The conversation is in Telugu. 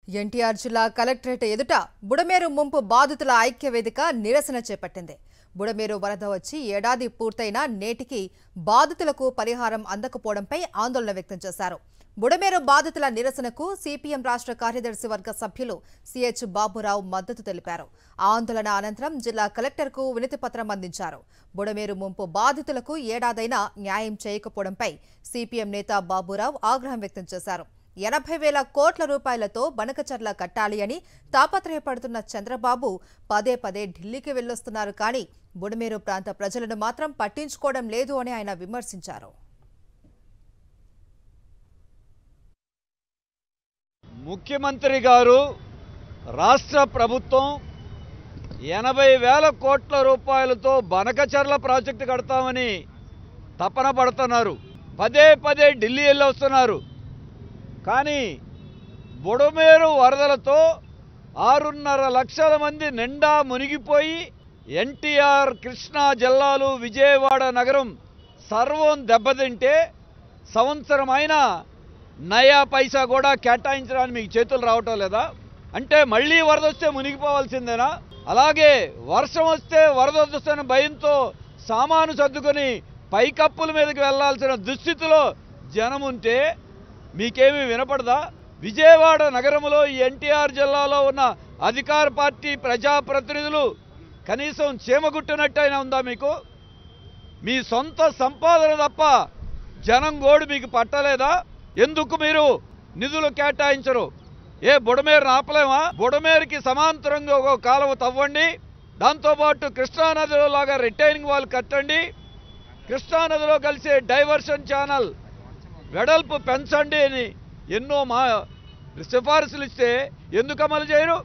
ఎన్టీఆర్ జిల్లా కలెక్టరేట్ ఎదుట బుడమేరు ముంపు బాధితుల ఐక్యవేదిక నిరసన చేపట్టింది. బుడమేరు వరద వచ్చి ఏడాది పూర్తయినా నేటికి బాధితులకు పరిహారం అందకపోవడంపై ఆందోళన వ్యక్తం చేశారు. బుడమేరు బాధితుల నిరసనకు సిపిఎం రాష్ట్ర కార్యదర్శి వర్గ సభ్యులు సిహెచ్ బాబురావు మద్దతు తెలిపారు. ఆందోళన అనంతరం జిల్లా కలెక్టర్కు వినతిపత్రం అందించారు. బుడమేరు ముంపు బాధితులకు ఏడాదైనా న్యాయం చేయకపోవడంపై సిపిఎం నేత బాబురావు ఆగ్రహం వ్యక్తం చేశారు. 80,000 కోట్ల రూపాయలతో బనకచర్ల కట్టాలి అని తాపత్రయపడుతున్న చంద్రబాబు పదే పదే ఢిల్లీకి వెళ్లొస్తున్నారు. కానీ బుడమేరు ప్రాంత ప్రజలను మాత్రం పట్టించుకోవడం లేదు అని ఆయన విమర్శించారు. ముఖ్యమంత్రి గారు రాష్ట్ర ప్రభుత్వం 80,000 కోట్ల రూపాయలతో బనకచర్ల ప్రాజెక్టు కడతామని తపన పడుతున్నారు. పదే పదే ఢిల్లీ వెళ్ళొస్తున్నారు. కానీ బుడమేరు వరదలతో 6.5 లక్షల మంది నిండా మునిగిపోయి ఎన్టీఆర్ కృష్ణా జిల్లాలు విజయవాడ నగరం సర్వం దెబ్బతింటే సంవత్సరమైనా నయా పైసా కూడా కేటాయించడానికి మీకు చేతులు రావటం లేదా? అంటే మళ్ళీ వరద వస్తే మునిగిపోవాల్సిందేనా? అలాగే వర్షం వస్తే వరద వస్తున్న భయంతో సామాను సర్దుకొని పైకప్పుల మీదకి వెళ్లాల్సిన దుస్థితిలో జనం ఉంటే మీకేమీ వినపడదా? విజయవాడ నగరంలో ఎన్టీఆర్ జిల్లాలో ఉన్న అధికార పార్టీ ప్రజాప్రతినిధులు కనీసం చీమగుట్టినట్టయినా ఉందా మీకు? మీ సొంత సంపాదన తప్ప జనం గోడు మీకు పట్టలేదా? ఎందుకు మీరు నిధులు కేటాయించరు? ఏ బుడమేరును ఆపలేమా? బుడమేరుకి సమాంతరంగా ఒక కాలువ తవ్వండి, దాంతోపాటు కృష్ణానదిలో లాగా రిటైనింగ్ వాల్ కట్టండి, కృష్ణానదిలో కలిసే డైవర్షన్ ఛానల్ వెడల్పు పెంచండి అని ఎన్నో సిఫారసులు ఇస్తే ఎందుకు అమలు చేయరు?